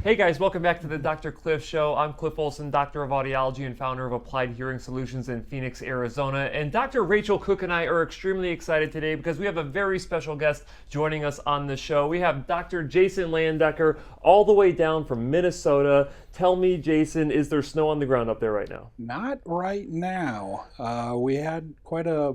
Hey guys, welcome back to the Dr. Cliff Show. I'm Cliff Olson, Doctor of Audiology and founder of Applied Hearing Solutions in Phoenix, Arizona. And Dr. Rachel Cook and I are extremely excited today because we have a very special guest joining us on the show. We have Dr. Jason Leyendecker all the way down from Minnesota. Tell me, Jason, is there snow on the ground up there right now? Not right now. We had quite a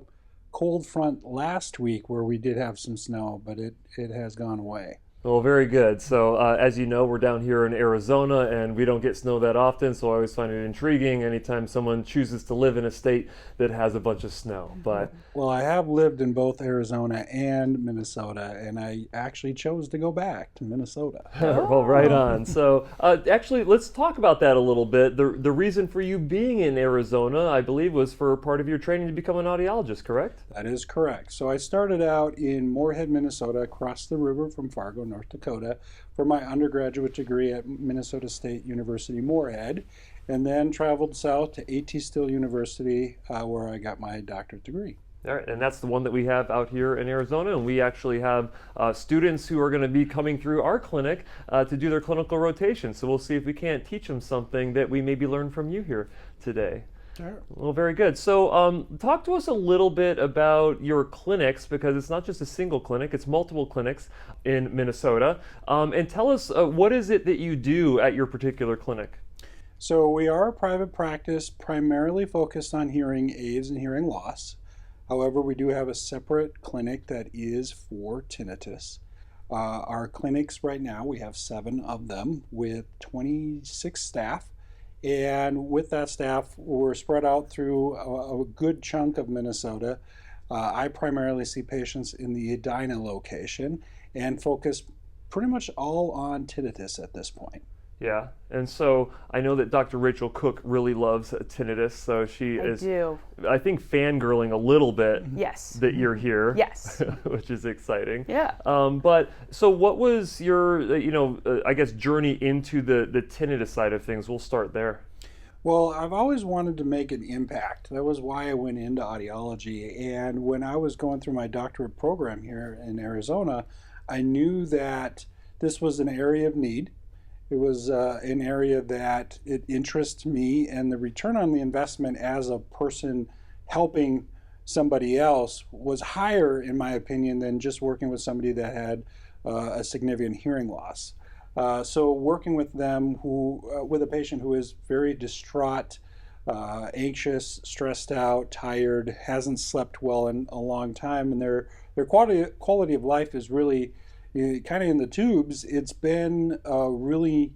cold front last week where we did have some snow, but it has gone away. Well, very good. So, as you know, we're down here in Arizona and we don't get snow that often, so I always find it intriguing anytime someone chooses to live in a state that has a bunch of snow. But Well, I have lived in both Arizona and Minnesota, and I actually chose to go back to Minnesota. well, right on. So, actually, let's talk about that a little bit. The reason for you being in Arizona, I believe, was for part of your training to become an audiologist, correct? That is correct. So I started out in Moorhead, Minnesota, across the river from Fargo, North Dakota, for my undergraduate degree at Minnesota State University, Moorhead, and then traveled south to A.T. Still University, where I got my doctorate degree. All right, and that's the one that we have out here in Arizona, and we actually have students who are going to be coming through our clinic to do their clinical rotation. So we'll see if we can't teach them something that we maybe learned from you here today. Sure. Well, very good. So talk to us a little bit about your clinics, because it's not just a single clinic, it's multiple clinics in Minnesota. And tell us, what is it that you do at your particular clinic? So we are a private practice primarily focused on hearing aids and hearing loss. However, we do have a separate clinic that is for tinnitus. Our clinics right now, we have 7 of them with 26 staff. And with that staff, we're spread out through a good chunk of Minnesota. I primarily see patients in the Edina location and focus pretty much all on tinnitus at this point. Yeah, and so I know that Dr. Rachel Cook really loves tinnitus, so she is, do. I think, fangirling a little bit Yes. that you're here. Yes. Which is exciting. Yeah. But so what was your, I guess, journey into the tinnitus side of things? We'll start there. Well, I've always wanted to make an impact. That was why I went into audiology. And when I was going through my doctorate program here in Arizona, I knew that this was an area of need. It was an area that it interests me, and the return on the investment as a person helping somebody else was higher, in my opinion, than just working with somebody that had a significant hearing loss. So working with them, with a patient who is very distraught, anxious, stressed out, tired, hasn't slept well in a long time, and their quality of life is really kind of in the tubes. It's been really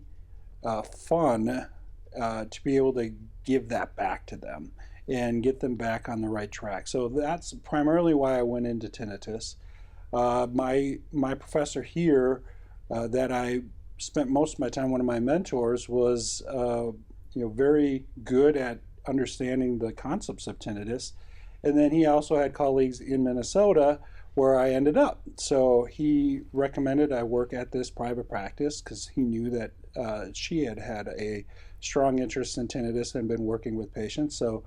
fun to be able to give that back to them and get them back on the right track. So that's primarily why I went into tinnitus. My professor here that I spent most of my time, one of my mentors, was very good at understanding the concepts of tinnitus. And then he also had colleagues in Minnesota where I ended up. So he recommended I work at this private practice because he knew that she had had a strong interest in tinnitus and been working with patients. So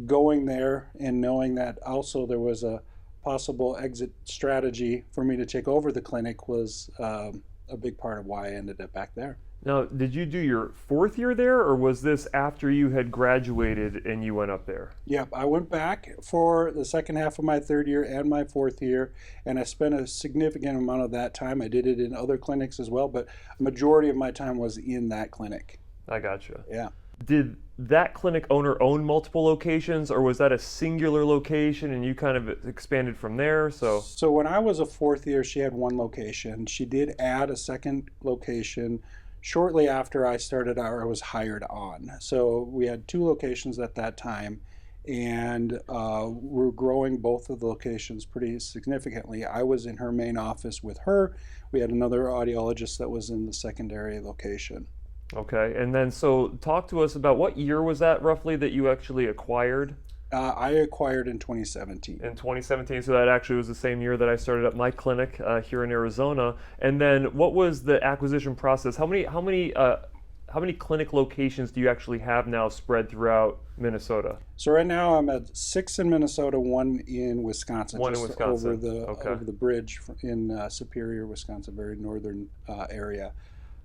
going there and knowing that also there was a possible exit strategy for me to take over the clinic was a big part of why I ended up back there. Now, did you do your 4th year there, or was this after you had graduated and you went up there? Yep, I went back for the second half of my 3rd year and my 4th year, and I spent a significant amount of that time. I did it in other clinics as well, but a majority of my time was in that clinic. I gotcha. Yeah. Did that clinic owner own multiple locations, or was that a singular location and you kind of expanded from there? So when I was a 4th year, she had 1 location. She did add a second location shortly after I started out, I was hired on. So we had 2 locations at that time, and we're growing both of the locations pretty significantly. I was in her main office with her. We had another audiologist that was in the secondary location. Okay, and then so talk to us about what year was that roughly that you actually acquired? I acquired in 2017. In 2017, so that actually was the same year that I started up my clinic here in Arizona. And then what was the acquisition process? How many clinic locations do you actually have now spread throughout Minnesota? So right now I'm at 6 in Minnesota, 1 in Wisconsin. One in just Wisconsin. over the bridge in Superior, Wisconsin, very northern area.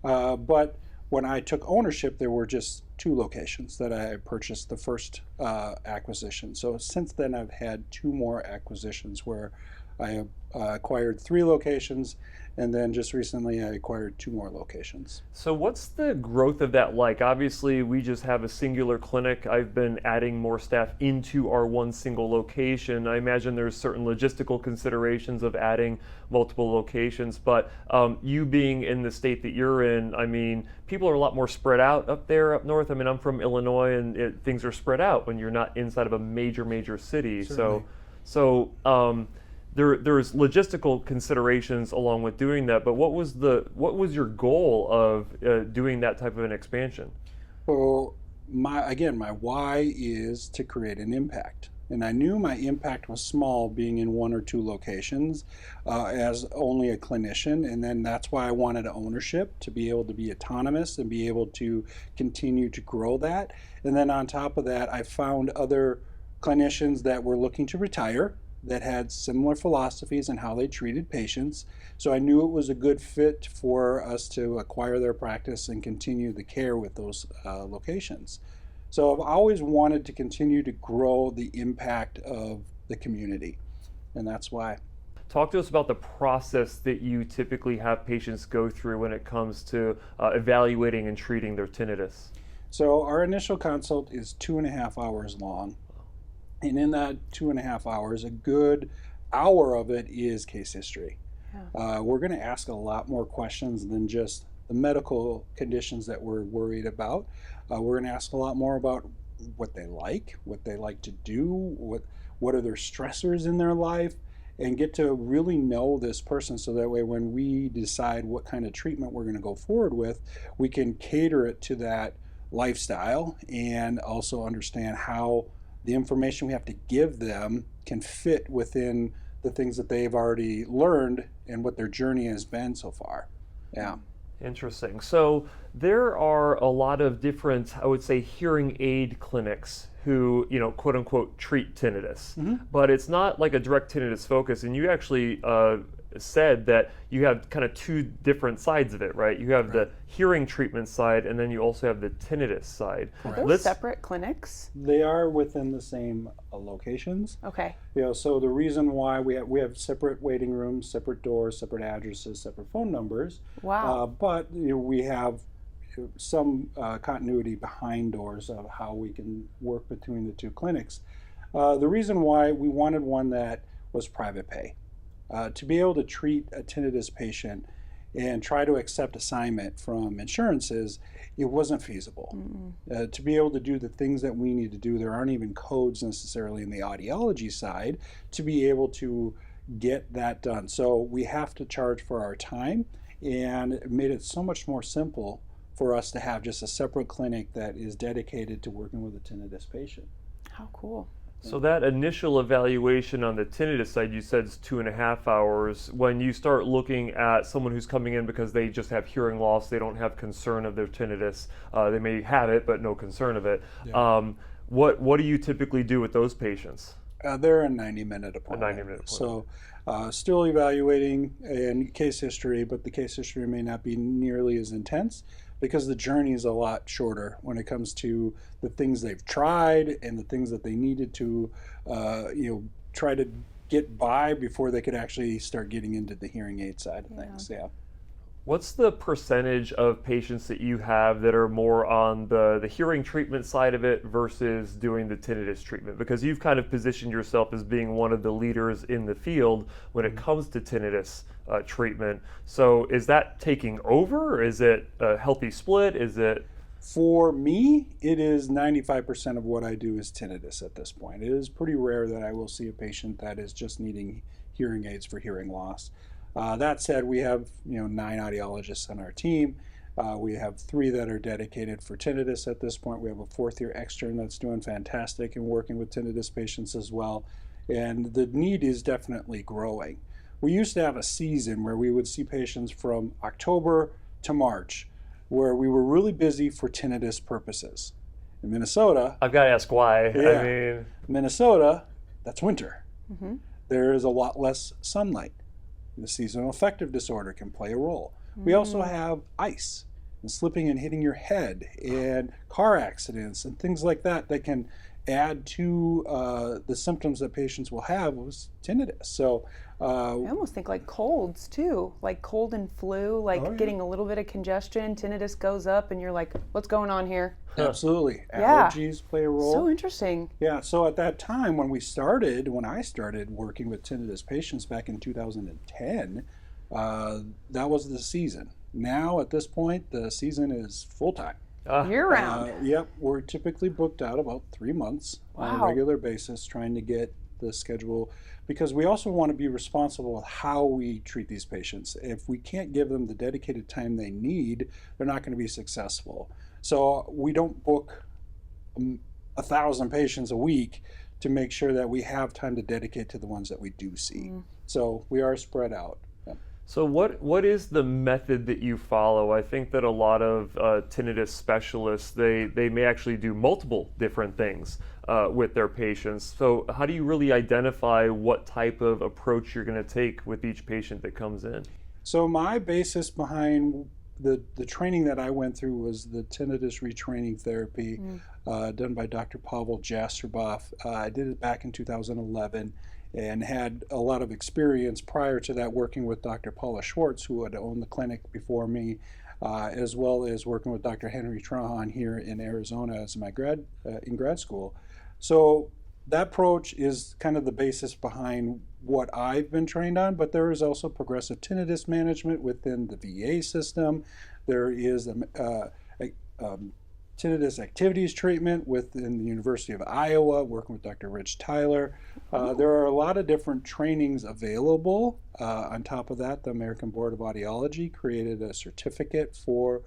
But when I took ownership, there were just 2 locations that I purchased the first acquisition. So since then, I've had 2 more acquisitions where I acquired 3 locations, and then just recently I acquired 2 more locations. So what's the growth of that like? Obviously, we just have a singular clinic. I've been adding more staff into our one single location. I imagine there's certain logistical considerations of adding multiple locations, but you being in the state that you're in, I mean, people are a lot more spread out up there, up north. I mean, I'm from Illinois, and things are spread out when you're not inside of a major city. Certainly. So there's logistical considerations along with doing that, but what was your goal of doing that type of an expansion? Well, my why is to create an impact. And I knew my impact was small being in 1 or 2 locations as only a clinician, and then that's why I wanted ownership, to be able to be autonomous and be able to continue to grow that. And then on top of that, I found other clinicians that were looking to retire that had similar philosophies in how they treated patients. So I knew it was a good fit for us to acquire their practice and continue the care with those locations. So I've always wanted to continue to grow the impact of the community, and that's why. Talk to us about the process that you typically have patients go through when it comes to evaluating and treating their tinnitus. So our initial consult is 2.5 hours long. And in that 2.5 hours, a good hour of it is case history. Yeah. We're going to ask a lot more questions than just the medical conditions that we're worried about. We're going to ask a lot more about what they like to do, what are their stressors in their life, and get to really know this person, so that way when we decide what kind of treatment we're going to go forward with, we can cater it to that lifestyle and also understand how the information we have to give them can fit within the things that they've already learned and what their journey has been so far. Yeah. Interesting. So there are a lot of different, I would say, hearing aid clinics who, quote unquote, treat tinnitus, but it's not like a direct tinnitus focus. And you actually said that you have kind of 2 different sides of it, right? You have the hearing treatment side, and then you also have the tinnitus side. Are those separate clinics? They are within the same locations. Okay. So the reason why we have separate waiting rooms, separate doors, separate addresses, separate phone numbers. Wow. But we have some continuity behind doors of how we can work between the 2 clinics. The reason why we wanted one that was private pay. To be able to treat a tinnitus patient and try to accept assignment from insurances, it wasn't feasible. To be able to do the things that we need to do, there aren't even codes necessarily in the audiology side to be able to get that done. So we have to charge for our time, and it made it so much more simple for us to have just a separate clinic that is dedicated to working with a tinnitus patient. How cool. So that initial evaluation on the tinnitus side, you said is 2.5 hours. When you start looking at someone who's coming in because they just have hearing loss, they don't have concern of their tinnitus, they may have it but no concern of it. Yeah. What do you typically do with those patients? They're a 90-minute appointment. A 90-minute appointment. So still evaluating in case history, but the case history may not be nearly as intense, because the journey is a lot shorter when it comes to the things they've tried and the things that they needed to try to get by before they could actually start getting into the hearing aid side of things. Yeah. What's the percentage of patients that you have that are more on the hearing treatment side of it versus doing the tinnitus treatment? Because you've kind of positioned yourself as being one of the leaders in the field when it comes to tinnitus treatment. So is that taking over? Is it a healthy split? Is it? For me, it is 95% of what I do is tinnitus at this point. It is pretty rare that I will see a patient that is just needing hearing aids for hearing loss. That said, we have 9 audiologists on our team. We have 3 that are dedicated for tinnitus at this point. We have a 4th-year extern that's doing fantastic and working with tinnitus patients as well. And the need is definitely growing. We used to have a season where we would see patients from October to March, where we were really busy for tinnitus purposes. In Minnesota, I've got to ask why. Yeah, I mean, Minnesota, that's winter. There is a lot less sunlight. The seasonal affective disorder can play a role. We also have ice. and slipping and hitting your head, and car accidents and things like that that can add to the symptoms that patients will have with tinnitus. So I almost think like colds too, like cold and flu, like Oh, yeah. getting a little bit of congestion, tinnitus goes up, and you're like, what's going on here? absolutely, Yeah. allergies play a role. So interesting. Yeah, so at that time when I started working with tinnitus patients back in 2010, that was the season. Now at this point, the season is full time. Year round. Yep, we're typically booked out about 3 months on a Wow. regular basis, trying to get the schedule, because we also want to be responsible with how we treat these patients. If we can't give them the dedicated time they need, they're not going to be successful. So we don't book 1,000 patients a week to make sure that we have time to dedicate to the ones that we do see. So we are spread out. Yep. So what is the method that you follow? I think that a lot of tinnitus specialists, they may actually do multiple different things with their patients. So how do you really identify what type of approach you're going to take with each patient that comes in? So my basis behind the training that I went through was the tinnitus retraining therapy done by Dr. Pavel Jastreboff. I did it back in 2011 and had a lot of experience prior to that working with Dr. Paula Schwartz, who had owned the clinic before me, as well as working with Dr. Henry Trahan here in Arizona as my in grad school. So that approach is kind of the basis behind what I've been trained on, but there is also progressive tinnitus management within the VA system. There is tinnitus activities treatment within the University of Iowa, working with Dr. Rich Tyler. There are a lot of different trainings available. On top of that, the American Board of Audiology created a certificate for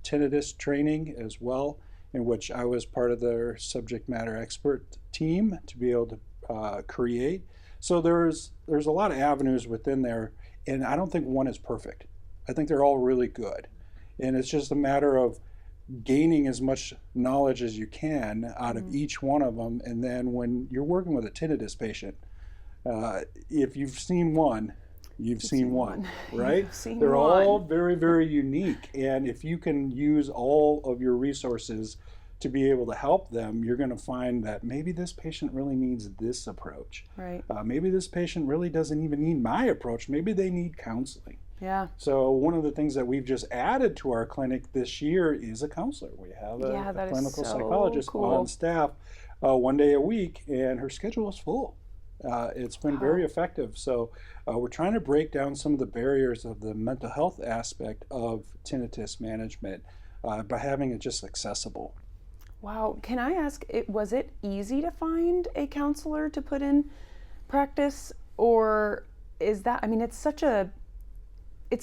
tinnitus training as well, in which I was part of their subject matter expert team to be able to create. So there's a lot of avenues within there, and I don't think one is perfect. I think they're all really good, and it's just a matter of gaining as much knowledge as you can out of each one of them. And then when you're working with a tinnitus patient, if you've seen one, you've seen one, right? You've seen They're one. all very, very unique. And if you can use all of your resources to be able to help them, you're going to find that maybe this patient really needs this approach. Right. Maybe this patient really doesn't even need my approach. Maybe they need counseling. Yeah. So one of the things that we've just added to our clinic this year is a counselor. We have Yeah, a that is clinical so psychologist cool. on staff 1 day a week, and her schedule is full. It's been very effective. So we're trying to break down some of the barriers of the mental health aspect of tinnitus management by having it just accessible. Wow. Can I ask, was it easy to find a counselor to put in practice, or is that, I mean, it's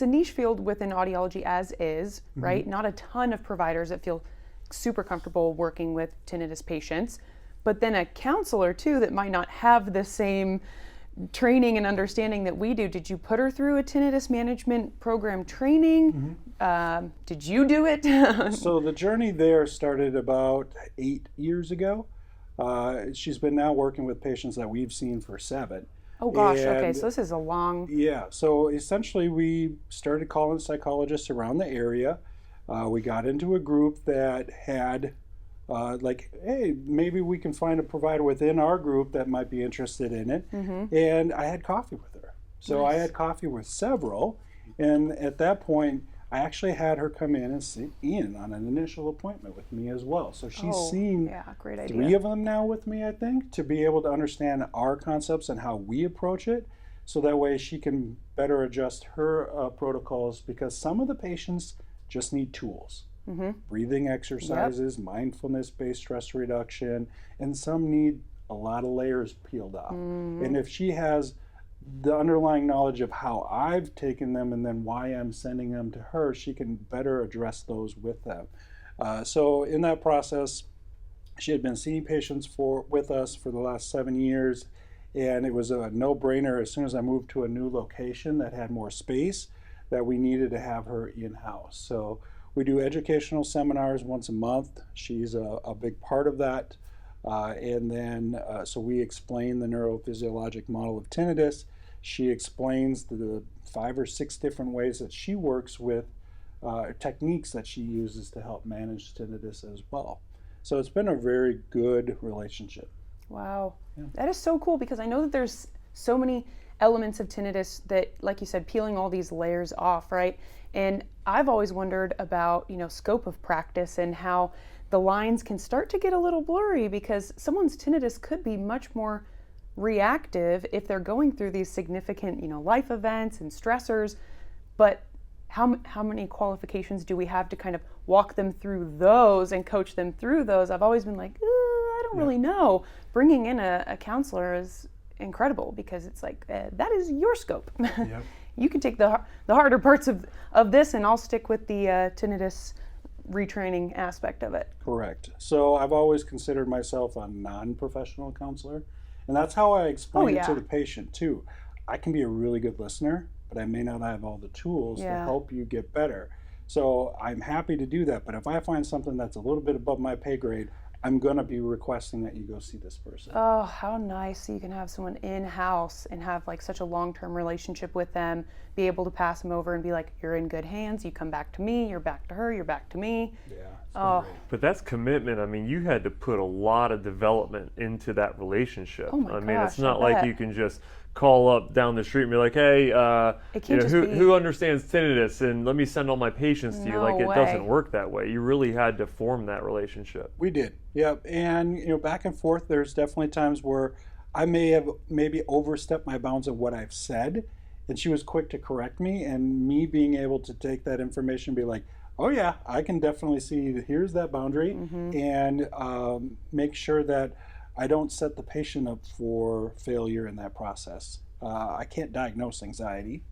a niche field within audiology as is, right? Not a ton of providers that feel super comfortable working with tinnitus patients, but then a counselor too that might not have the same training and understanding that we do. Did you put her through a tinnitus management program training? Did you do it? So the journey there started about 8 years ago. She's been now working with patients that we've seen for 7. Oh gosh, okay, And so this is a long... Yeah, so essentially we started calling psychologists around the area. We got into a group that had hey, maybe we can find a provider within our group that might be interested in it. And I had coffee with her. So I had coffee with several, and at that point I actually had her come in and sit in on an initial appointment with me as well. So she's seen great idea. 3 of them now with me, I think, to be able to understand our concepts and how we approach it. So that way she can better adjust her protocols, because some of the patients just need tools. Breathing exercises, mindfulness-based stress reduction, and some need a lot of layers peeled off. And if she has the underlying knowledge of how I've taken them and then why I'm sending them to her, she can better address those with them. So in that process, she had been seeing patients with us for the last 7 years, and it was a no-brainer as soon as I moved to a new location that had more space that we needed to have her in-house. So we do educational seminars once a month. She's a big part of that. And then, so we explain the neurophysiologic model of tinnitus. She explains the 5 or 6 different ways that she works with techniques that she uses to help manage tinnitus as well. So it's been a very good relationship. Wow. That is so cool, because I know that there's so many elements of tinnitus that, like you said, peeling all these layers off, right? And I've always wondered about, scope of practice and how the lines can start to get a little blurry, because someone's tinnitus could be much more reactive if they're going through these significant, life events and stressors. But how many qualifications do we have to kind of walk them through those and coach them through those? I've always been like, I don't really know. Bringing in a counselor is incredible, because it's like, that is your scope. Yep. You can take the harder parts of this, and I'll stick with the tinnitus retraining aspect of it. Correct. So I've always considered myself a non-professional counselor, and that's how I explain it to the patient too. I can be a really good listener, but I may not have all the tools to help you get better. So I'm happy to do that, but if I find something that's a little bit above my pay grade, I'm going to be requesting that you go see this person. Oh, how nice. So you can have someone in-house and have like such a long-term relationship with them, be able to pass them over and be like, you're in good hands, you come back to me, you're back to her, you're back to me. Yeah. Great. But that's commitment. I mean, you had to put a lot of development into that relationship. Oh my I mean, gosh, it's not I like bet. you can just call up down the street and be like, hey, who understands tinnitus, and let me send all my patients to you. Like, it doesn't work that way. You really had to form that relationship. We did. Yep. And back and forth, there's definitely times where I may have maybe overstepped my bounds of what I've said, and she was quick to correct me, and me being able to take that information and be like, oh yeah, I can definitely see here's that boundary, and make sure that I don't set the patient up for failure in that process. I can't diagnose anxiety.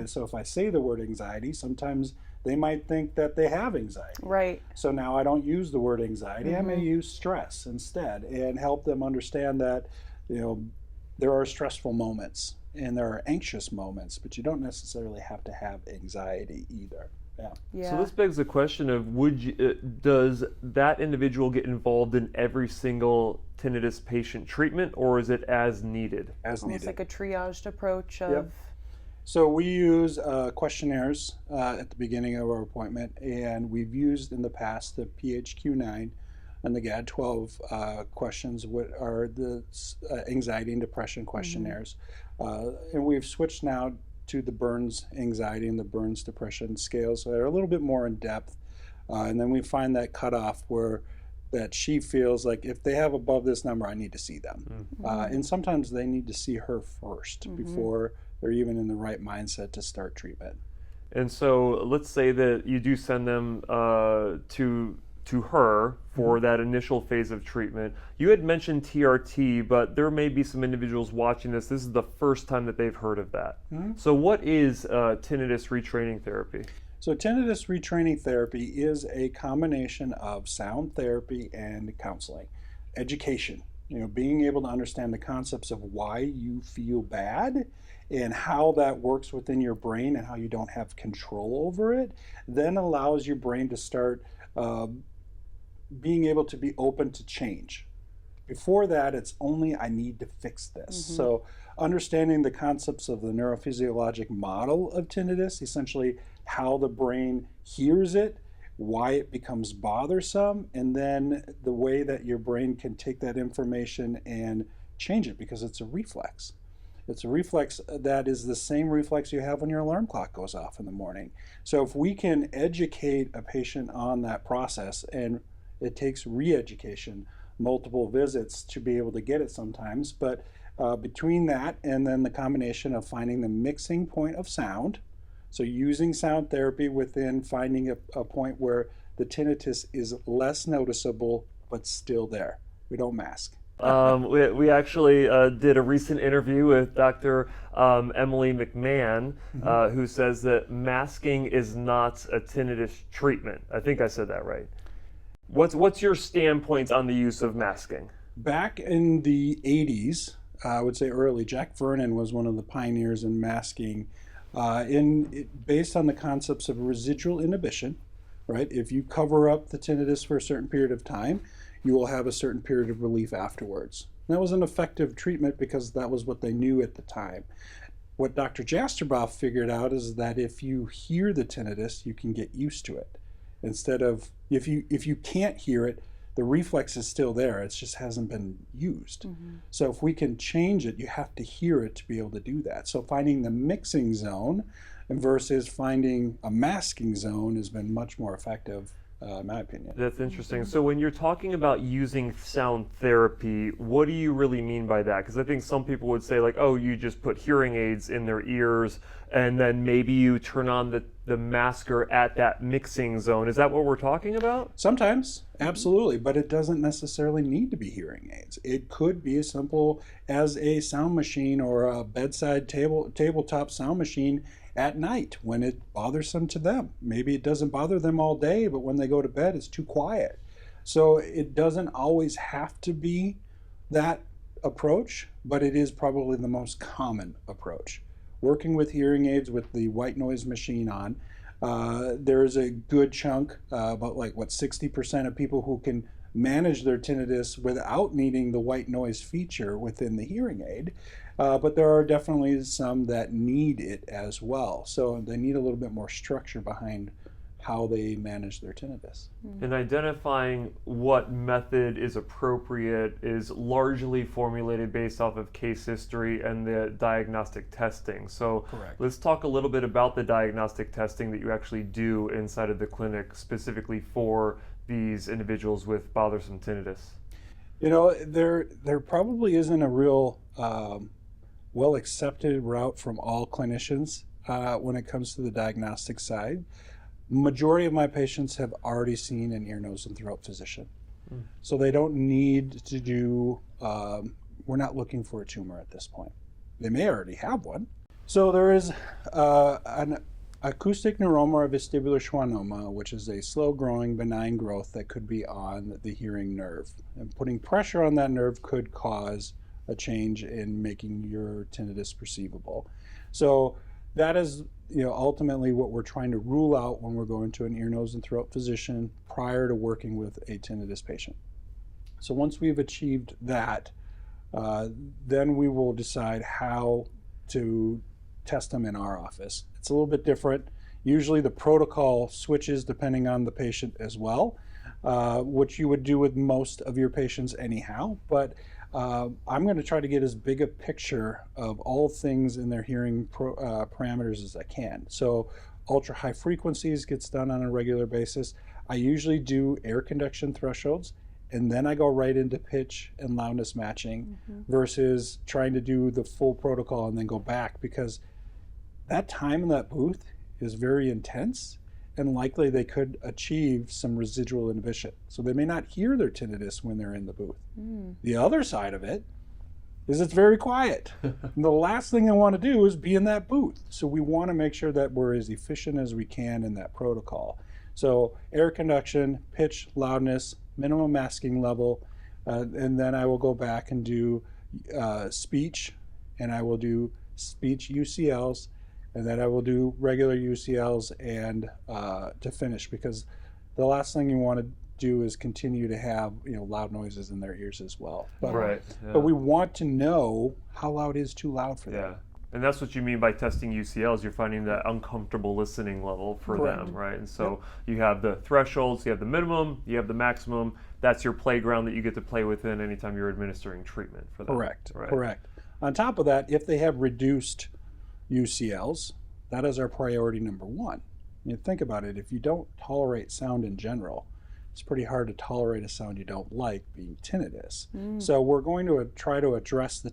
So if I say the word anxiety, sometimes they might think that they have anxiety. Right. So now I don't use the word anxiety. I may use stress instead, and help them understand that, there are stressful moments and there are anxious moments, but you don't necessarily have to have anxiety either. Yeah. So this begs the question of, does that individual get involved in every single tinnitus patient treatment, or is it as needed? As Almost needed. like a triaged approach of... So we use questionnaires at the beginning of our appointment, and we've used in the past the PHQ-9 and the GAD-12 questions, what are the anxiety and depression questionnaires. And we've switched now to the Burns anxiety and the Burns depression scales, so they're a little bit more in depth. And then we find that cutoff where that she feels like if they have above this number, I need to see them. And sometimes they need to see her first before they're even in the right mindset to start treatment. And so let's say that you do send them to her for that initial phase of treatment. You had mentioned TRT, but there may be some individuals watching this. This is the first time that they've heard of that. So what is tinnitus retraining therapy? So tinnitus retraining therapy is a combination of sound therapy and counseling. Education, being able to understand the concepts of why you feel bad and how that works within your brain and how you don't have control over it, then allows your brain to start being able to be open to change. Before that, it's only, I need to fix this. So understanding the concepts of the neurophysiologic model of tinnitus, essentially how the brain hears it, why it becomes bothersome, and then the way that your brain can take that information and change it, because it's a reflex. It's a reflex that is the same reflex you have when your alarm clock goes off in the morning. So if we can educate a patient on that process, and it takes re-education, multiple visits to be able to get it sometimes, but between that and then the combination of finding the mixing point of sound, so using sound therapy within finding a point where the tinnitus is less noticeable but still there. We don't mask. We actually did a recent interview with Dr. Emily McMahon, who says that masking is not a tinnitus treatment. I think I said that right. What's your standpoint on the use of masking? Back in the 80s, I would say early, Jack Vernon was one of the pioneers in masking, based on the concepts of residual inhibition, right? If you cover up the tinnitus for a certain period of time, you will have a certain period of relief afterwards. And that was an effective treatment because that was what they knew at the time. what Dr. Jasterboff figured out is that if you hear the tinnitus, you can get used to it. Instead of, if you can't hear it, the reflex is still there, it just hasn't been used. So if we can change it, you have to hear it to be able to do that. So finding the mixing zone versus finding a masking zone has been much more effective, in my opinion. That's interesting. So when you're talking about using sound therapy, what do you really mean by that? Because I think some people would say like, oh, you just put hearing aids in their ears and then maybe you turn on the masker at that mixing zone. Is that what we're talking about? Sometimes, absolutely, but it doesn't necessarily need to be hearing aids. It could be as simple as a sound machine or a bedside tabletop sound machine at night when it bothersome to them. Maybe it doesn't bother them all day, but when they go to bed, it's too quiet. So it doesn't always have to be that approach, but it is probably the most common approach. Working with hearing aids with the white noise machine on, there's a good chunk, about 60% of people who can manage their tinnitus without needing the white noise feature within the hearing aid. But there are definitely some that need it as well. So they need a little bit more structure behind how they manage their tinnitus. And identifying what method is appropriate is largely formulated based off of case history and the diagnostic testing. So Correct. Let's talk a little bit about the diagnostic testing that you actually do inside of the clinic specifically for these individuals with bothersome tinnitus. You know, there probably isn't a real well accepted route from all clinicians when it comes to the diagnostic side. Majority of my patients have already seen an ear, nose, and throat physician. So they don't need to do, we're not looking for a tumor at this point. They may already have one. So there is an acoustic neuroma or vestibular schwannoma, which is a slow-growing benign growth that could be on the hearing nerve. And putting pressure on that nerve could cause a change in making your tinnitus perceivable. So that is, ultimately what we're trying to rule out when we're going to an ear, nose, and throat physician prior to working with a tinnitus patient. So once we've achieved that, then we will decide how to test them in our office. It's a little bit different. Usually the protocol switches depending on the patient as well, which you would do with most of your patients anyhow, but I'm going to try to get as big a picture of all things in their hearing parameters as I can. So ultra high frequencies gets done on a regular basis. I usually do air conduction thresholds, and then I go right into pitch and loudness matching versus trying to do the full protocol and then go back, because that time in that booth is very intense, and likely they could achieve some residual inhibition. So they may not hear their tinnitus when they're in the booth. The other side of it is it's very quiet. And the last thing I want to do is be in that booth. So we want to make sure that we're as efficient as we can in that protocol. So air conduction, pitch, loudness, minimum masking level, and then I will go back and do speech, and I will do speech UCLs, and then I will do regular UCLs and to finish, because the last thing you want to do is continue to have loud noises in their ears as well. But, Right. Yeah. but we want to know how loud is too loud for them. Yeah. And that's what you mean by testing UCLs. You're finding that uncomfortable listening level for Correct. them, right? And so you have the thresholds, you have the minimum, you have the maximum. That's your playground that you get to play within anytime you're administering treatment for them. Correct. Right. Correct. On top of that, if they have reduced UCLs, that is our priority number one. Think about it. If you don't tolerate sound in general, it's pretty hard to tolerate a sound you don't like, being tinnitus. So we're going to try to address the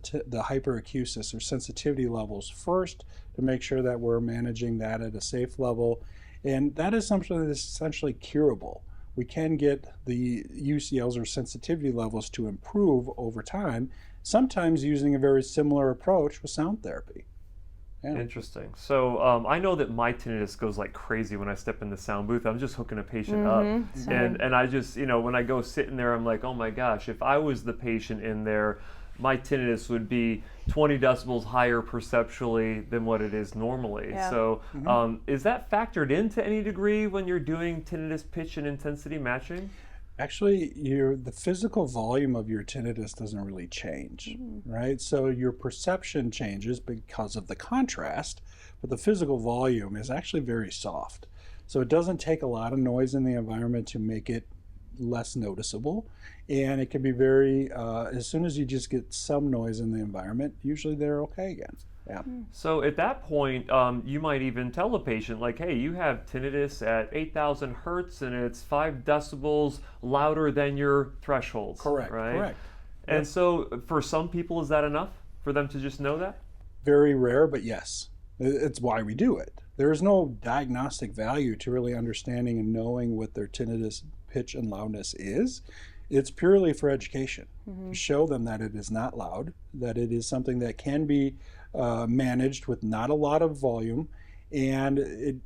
hyperacusis or sensitivity levels first to make sure that we're managing that at a safe level. And that is something that is essentially curable. We can get the UCLs or sensitivity levels to improve over time, sometimes using a very similar approach with sound therapy. Yeah. Interesting. So I know that my tinnitus goes like crazy when I step in the sound booth. I'm just hooking a patient up. And I just, when I go sit in there, I'm like, oh my gosh, if I was the patient in there, my tinnitus would be 20 decibels higher perceptually than what it is normally. Yeah. So is that factored into any degree when you're doing tinnitus pitch and intensity matching? Actually, the physical volume of your tinnitus doesn't really change, right? So your perception changes because of the contrast, but the physical volume is actually very soft. So it doesn't take a lot of noise in the environment to make it less noticeable. And it can be very, as soon as you just get some noise in the environment, usually they're okay again. Yeah. So at that point, you might even tell a patient, like, hey, you have tinnitus at 8,000 hertz and it's 5 decibels louder than your thresholds. Correct, right? correct. And Yep. so for some people, is that enough for them to just know that? Very rare, but yes, it's why we do it. There is no diagnostic value to really understanding and knowing what their tinnitus pitch and loudness is. It's purely for education, to show them that it is not loud, that it is something that can be managed with not a lot of volume, and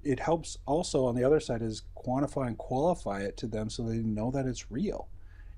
it helps also on the other side is quantify and qualify it to them so they know that it's real,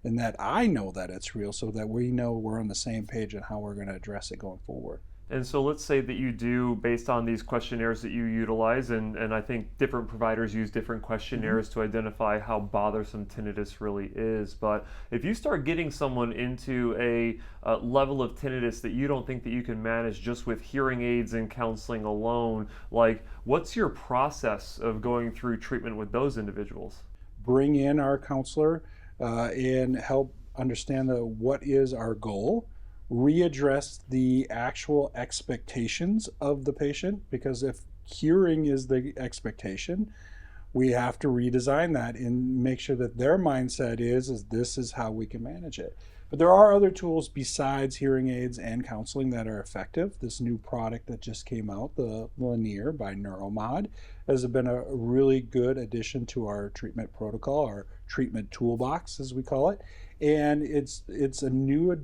and that I know that it's real, so that we know we're on the same page and how we're going to address it going forward. And so let's say that you do, based on these questionnaires that you utilize, and I think different providers use different questionnaires to identify how bothersome tinnitus really is. But if you start getting someone into a level of tinnitus that you don't think that you can manage just with hearing aids and counseling alone, like, what's your process of going through treatment with those individuals? Bring in our counselor and help understand what is our goal, readdress the actual expectations of the patient, because if hearing is the expectation, we have to redesign that and make sure that their mindset is this is how we can manage it. But there are other tools besides hearing aids and counseling that are effective. This new product that just came out, the Lenire by Neuromod, has been a really good addition to our treatment protocol, our treatment toolbox, as we call it. And it's a new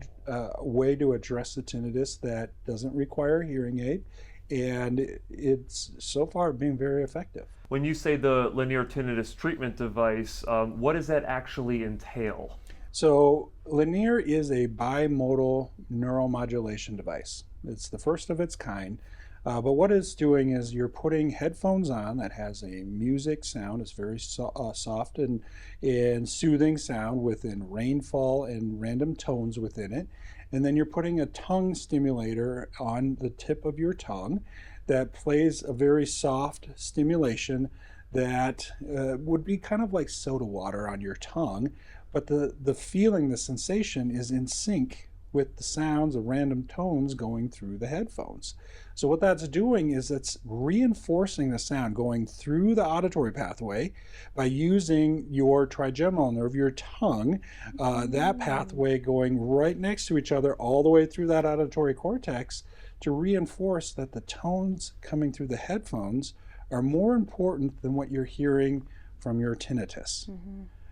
way to address the tinnitus that doesn't require a hearing aid, and it's so far been very effective. When you say the Lenire tinnitus treatment device, what does that actually entail? So Lenire is a bimodal neuromodulation device. It's the first of its kind. But what it's doing is you're putting headphones on that has a music sound. It's very soft and soothing sound within rainfall and random tones within it. And then you're putting a tongue stimulator on the tip of your tongue that plays a very soft stimulation that would be kind of like soda water on your tongue. But the feeling, the sensation is in sync with the sounds of random tones going through the headphones. So what that's doing is it's reinforcing the sound going through the auditory pathway by using your trigeminal nerve, your tongue, that pathway going right next to each other all the way through that auditory cortex to reinforce that the tones coming through the headphones are more important than what you're hearing from your tinnitus.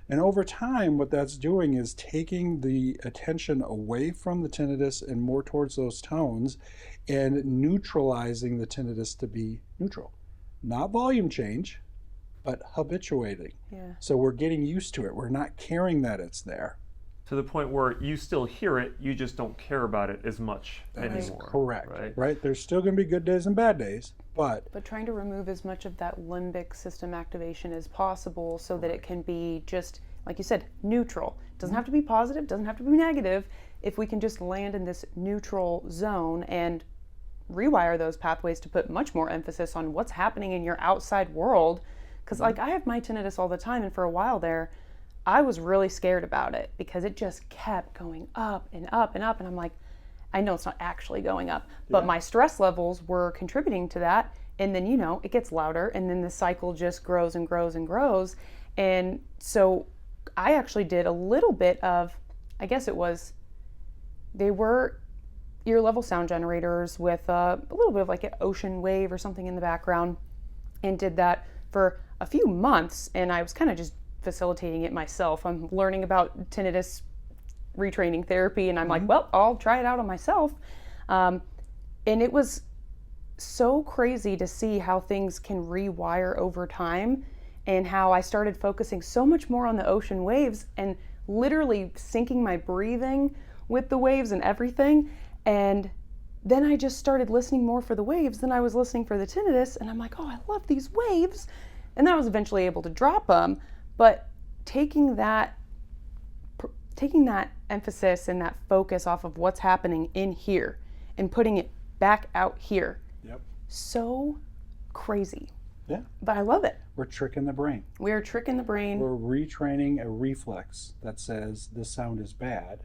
And over time, what that's doing is taking the attention away from the tinnitus and more towards those tones and neutralizing the tinnitus to be neutral. Not volume change, but habituating. Yeah. So we're getting used to it. We're not caring that it's there. To the point where you still hear it, you just don't care about it as much That is anymore. correct. Right? Right? There's still going to be good days and bad days, but trying to remove as much of that limbic system activation as possible so that it can be just, like you said, neutral. It doesn't have to be positive, doesn't have to be negative. If we can just land in this neutral zone and rewire those pathways to put much more emphasis on what's happening in your outside world. Because like I have my tinnitus all the time, and for a while there, I was really scared about it because it just kept going up and up and up. And I'm like, I know it's not actually going up, but my stress levels were contributing to that. And then, you know, it gets louder and then the cycle just grows and grows and grows. And so I actually did a little bit of, I guess it was, they were ear level sound generators with a little bit of like an ocean wave or something in the background, and did that for a few months. And I was kind of just facilitating it myself. I'm learning about tinnitus retraining therapy, and I'm like, well, I'll try it out on myself. And it was so crazy to see how things can rewire over time, and how I started focusing so much more on the ocean waves and literally syncing my breathing with the waves and everything. And then I just started listening more for the waves than I was listening for the tinnitus. And I'm like, oh, I love these waves. And then I was eventually able to drop them. But taking that taking that emphasis and that focus off of what's happening in here and putting it back out here. Yep. So crazy. Yeah. But I love it. We're tricking the brain. We are tricking the brain. We're retraining a reflex that says this sound is bad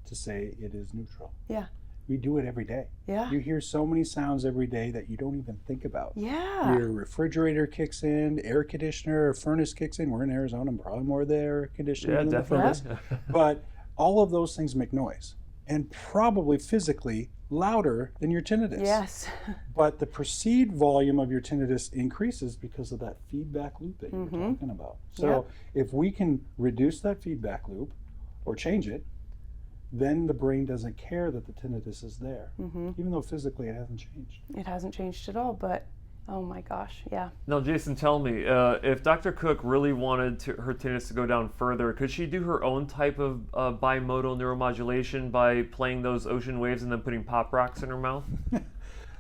to say it is neutral. Yeah. We do it every day. Yeah. You hear so many sounds every day that you don't even think about. Yeah. Your refrigerator kicks in, air conditioner, or furnace kicks in. We're in Arizona, and probably more of the air conditioner than the furnace. But all of those things make noise, and probably physically louder than your tinnitus. Yes. But the perceived volume of your tinnitus increases because of that feedback loop that you were talking about. So if we can reduce that feedback loop or change it, then the brain doesn't care that the tinnitus is there, even though physically it hasn't changed. It hasn't changed at all, but oh my gosh, yeah. Now, Jason, tell me, if Dr. Cook really wanted her tinnitus to go down further, could she do her own type of bimodal neuromodulation by playing those ocean waves and then putting pop rocks in her mouth?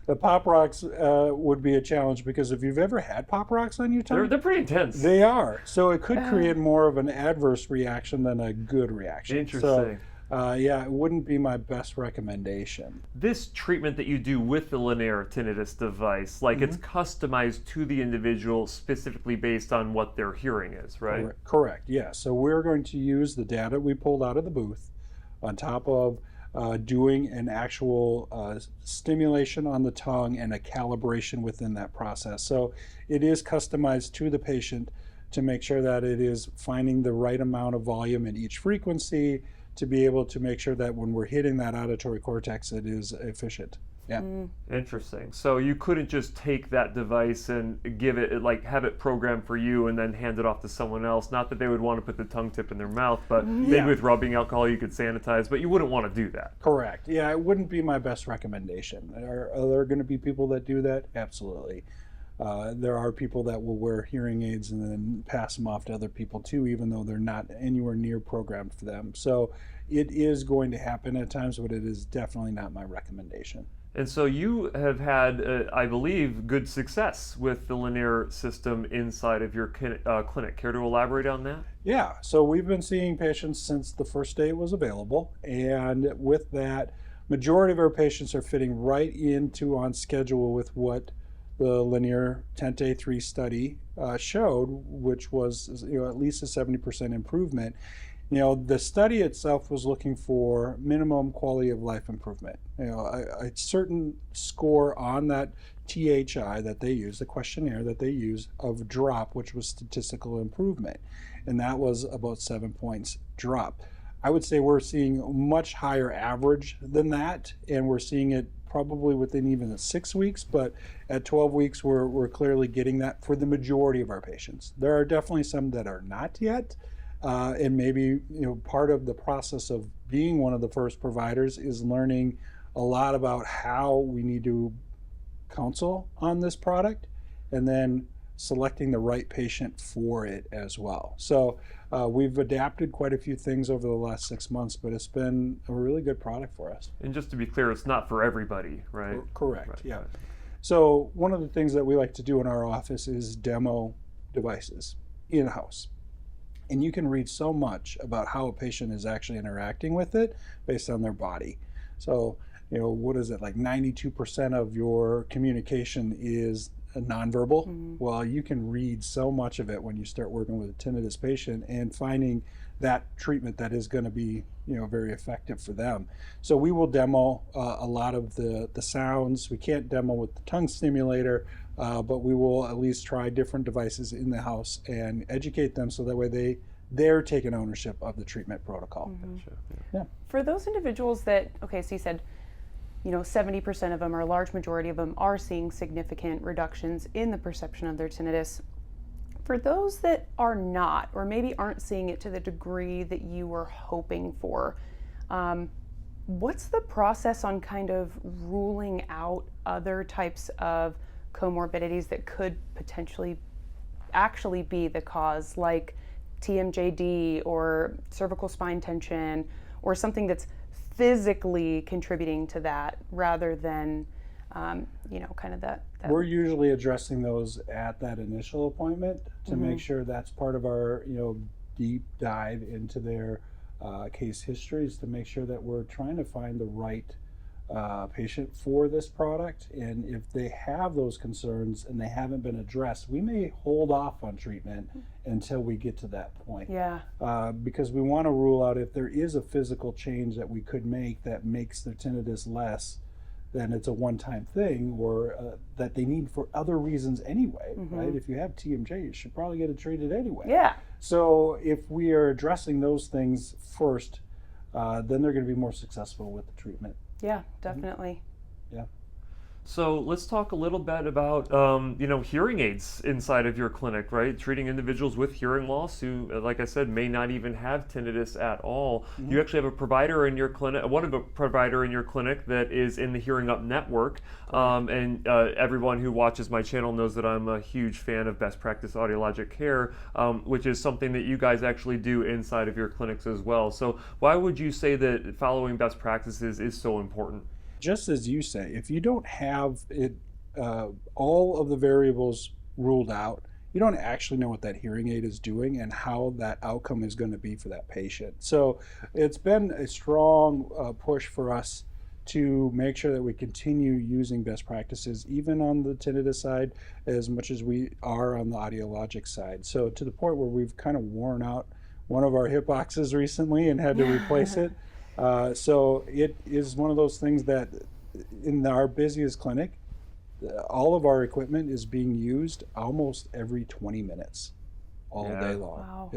The pop rocks would be a challenge, because if you've ever had pop rocks on your tongue, They're pretty intense. they are. So it could create more of an adverse reaction than a good reaction. Interesting. So, yeah, it wouldn't be my best recommendation. This treatment that you do with the Lenire tinnitus device, like it's customized to the individual specifically based on what their hearing is, right? Correct, yeah. So we're going to use the data we pulled out of the booth on top of doing an actual stimulation on the tongue and a calibration within that process. So it is customized to the patient to make sure that it is finding the right amount of volume in each frequency, to be able to make sure that when we're hitting that auditory cortex, it is efficient. Yeah. Interesting. So you couldn't just take that device and give it, like, have it programmed for you and then hand it off to someone else. Not that they would want to put the tongue tip in their mouth, but maybe with rubbing alcohol you could sanitize, but you wouldn't want to do that. Correct. Yeah, it wouldn't be my best recommendation. Are there going to be people that do that? Absolutely. There are people that will wear hearing aids and then pass them off to other people too, even though they're not anywhere near programmed for them. So it is going to happen at times, but it is definitely not my recommendation. And so you have had, I believe, good success with the Lenire system inside of your clinic. Care to elaborate on that? Yeah, so we've been seeing patients since the first day it was available, and with that, majority of our patients are fitting right into on schedule with what the Lenire Tente 3 study showed, which was at least a 70% improvement. The study itself was looking for minimum quality of life improvement. A certain score on that THI that they use, the questionnaire that they use, of drop, which was statistical improvement, and that was about 7 points drop. I would say we're seeing much higher average than that, and we're seeing it probably within even 6 weeks, but at 12 weeks we're clearly getting that for the majority of our patients. There are definitely some that are not yet, and maybe part of the process of being one of the first providers is learning a lot about how we need to counsel on this product, and then selecting the right patient for it as well. So we've adapted quite a few things over the last 6 months, but it's been a really good product for us. And just to be clear, it's not for everybody, right? Correct, Right, yeah. right. So one of the things that we like to do in our office is demo devices in-house. And you can read so much about how a patient is actually interacting with it based on their body. So, what is it, like 92% of your communication is nonverbal? Well, you can read so much of it when you start working with a tinnitus patient and finding that treatment that is going to be very effective for them. So we will demo a lot of the sounds. We can't demo with the tongue stimulator, but we will at least try different devices in the house and educate them, so that way they're taking ownership of the treatment protocol. Gotcha, yeah. Yeah. For those individuals that, okay, so you said 70% of them, or a large majority of them, are seeing significant reductions in the perception of their tinnitus. For those that are not, or maybe aren't seeing it to the degree that you were hoping for, what's the process on kind of ruling out other types of comorbidities that could potentially actually be the cause, like TMJD or cervical spine tension, or something that's physically contributing to that, rather than kind of that We're usually addressing those at that initial appointment to make sure that's part of our deep dive into their case histories to make sure that we're trying to find the right patient for this product. And if they have those concerns and they haven't been addressed, we may hold off on treatment until we get to that point. Yeah. Because we want to rule out if there is a physical change that we could make that makes their tinnitus less, then it's a one-time thing, or that they need for other reasons anyway, right? If you have TMJ, you should probably get it treated anyway. Yeah. So if we are addressing those things first, then they're going to be more successful with the treatment. Yeah, definitely. Yeah. So let's talk a little bit about hearing aids inside of your clinic, right? Treating individuals with hearing loss who, like I said, may not even have tinnitus at all. You actually have a provider in your clinic, provider in your clinic that is in the Hearing Up network. And everyone who watches my channel knows that I'm a huge fan of best practice audiologic care, which is something that you guys actually do inside of your clinics as well. So why would you say that following best practices is so important? Just as you say, if you don't have it, all of the variables ruled out, you don't actually know what that hearing aid is doing and how that outcome is going to be for that patient. So it's been a strong push for us to make sure that we continue using best practices, even on the tinnitus side, as much as we are on the audiologic side. So to the point where we've kind of worn out one of our hip boxes recently and had to replace it. So it is one of those things that in our busiest clinic, all of our equipment is being used almost every 20 minutes all day long. Wow.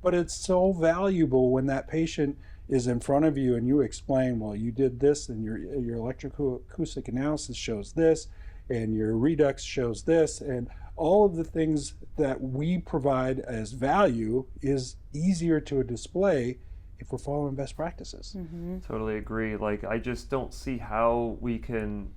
But it's so valuable when that patient is in front of you and you explain, well, you did this and your electroacoustic analysis shows this and your redux shows this, and all of the things that we provide as value is easier to display if we're following best practices. Totally agree. Like, I just don't see how we can,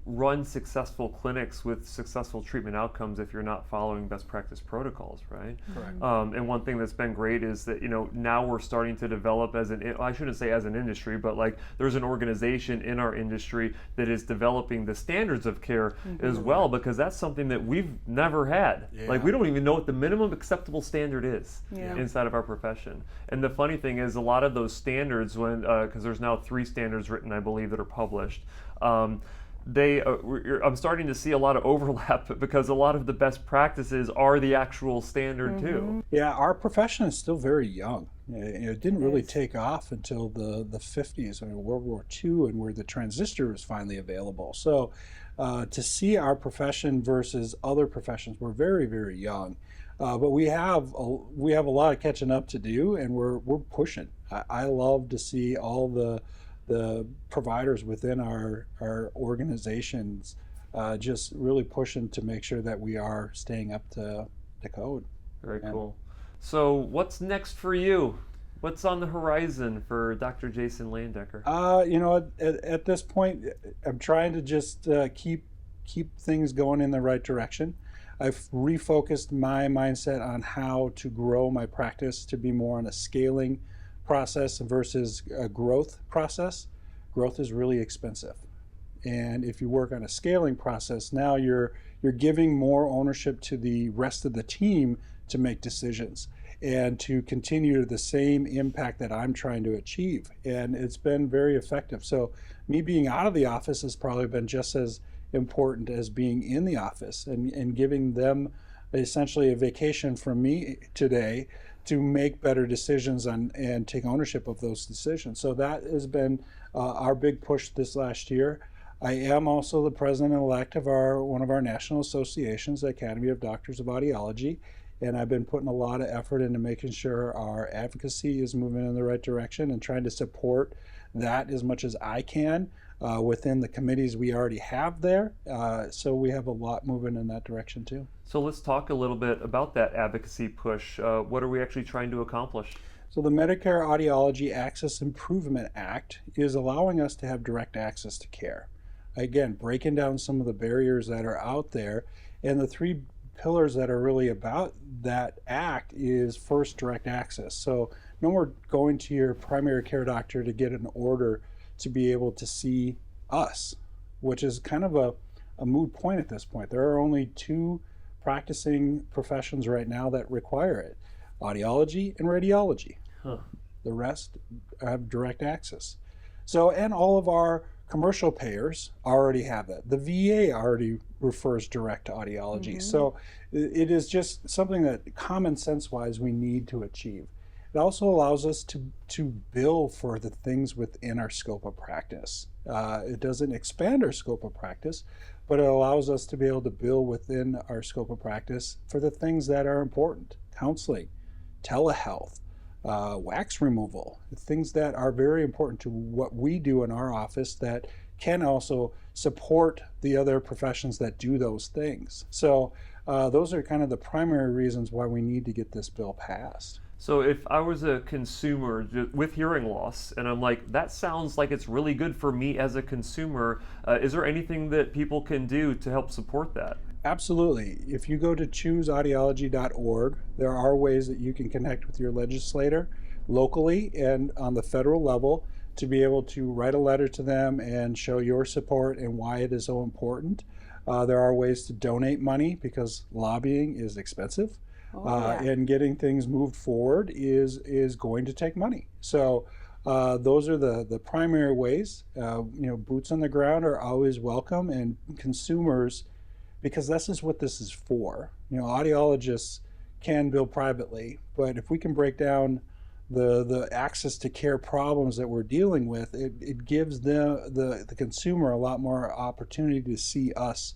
run successful clinics with successful treatment outcomes if you're not following best practice protocols, right? Correct. And one thing that's been great is that, now we're starting to develop I shouldn't say as an industry, but like there's an organization in our industry that is developing the standards of care as well, because that's something that we've never had. Like, we don't even know what the minimum acceptable standard is inside of our profession. And the funny thing is, a lot of those standards, because there's now 3 standards written, I believe, that are published, I'm starting to see a lot of overlap because a lot of the best practices are the actual standard too. Yeah, our profession is still very young. It didn't really take off until the 50s, World War II, and where the transistor was finally available. So to see our profession versus other professions, we're very, very young. But we have a lot of catching up to do, and we're pushing. I love to see all the providers within our organizations just really pushing to make sure that we are staying up to the code. Very cool. So what's next for you? What's on the horizon for Dr. Jason Leyendecker? At this point, I'm trying to just keep things going in the right direction. I've refocused my mindset on how to grow my practice to be more on a scaling process versus a growth process. Growth is really expensive, and if you work on a scaling process, now you're giving more ownership to the rest of the team to make decisions and to continue the same impact that I'm trying to achieve, and it's been very effective. So me being out of the office has probably been just as important as being in the office, and giving them essentially a vacation from me today to make better decisions and take ownership of those decisions. So that has been our big push this last year. I am also the president-elect of one of our national associations, the Academy of Doctors of Audiology, and I've been putting a lot of effort into making sure our advocacy is moving in the right direction and trying to support that as much as I can within the committees we already have there. So we have a lot moving in that direction too. So let's talk a little bit about that advocacy push. What are we actually trying to accomplish? So the Medicare Audiology Access Improvement Act is allowing us to have direct access to care. Again, breaking down some of the barriers that are out there, and the 3 pillars that are really about that act is first, direct access. So no more going to your primary care doctor to get an order to be able to see us, which is kind of a moot point at this point. There are only 2 practicing professions right now that require it: audiology and radiology. The rest have direct access. So, and all of our commercial payers already have that. The VA already refers direct to audiology. So it is just something that common sense wise we need to achieve. It also allows us to bill for the things within our scope of practice. It doesn't expand our scope of practice, but it allows us to be able to bill within our scope of practice for the things that are important: counseling, telehealth, wax removal, things that are very important to what we do in our office that can also support the other professions that do those things. So those are kind of the primary reasons why we need to get this bill passed. So if I was a consumer with hearing loss and I'm like, that sounds like it's really good for me as a consumer, is there anything that people can do to help support that? Absolutely. If you go to chooseaudiology.org, there are ways that you can connect with your legislator locally and on the federal level to be able to write a letter to them and show your support and why it is so important. There are ways to donate money because lobbying is expensive. And getting things moved forward is going to take money. So those are the primary ways. Boots on the ground are always welcome, and consumers, because this is what this is for. Audiologists can bill privately, but if we can break down the access to care problems that we're dealing with, it gives the consumer a lot more opportunity to see us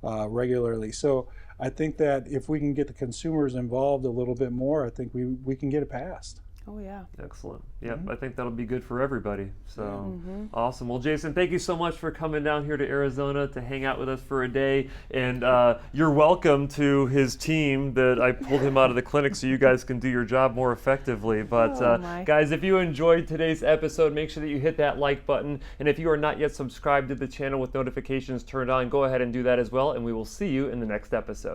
regularly. So I think that if we can get the consumers involved a little bit more, I think we can get it passed. Oh, yeah. Excellent. Yeah, I think that'll be good for everybody. So awesome. Well, Jason, thank you so much for coming down here to Arizona to hang out with us for a day. And you're welcome to his team that I pulled him out of the clinic so you guys can do your job more effectively. But guys, if you enjoyed today's episode, make sure that you hit that like button. And if you are not yet subscribed to the channel with notifications turned on, go ahead and do that as well. And we will see you in the next episode.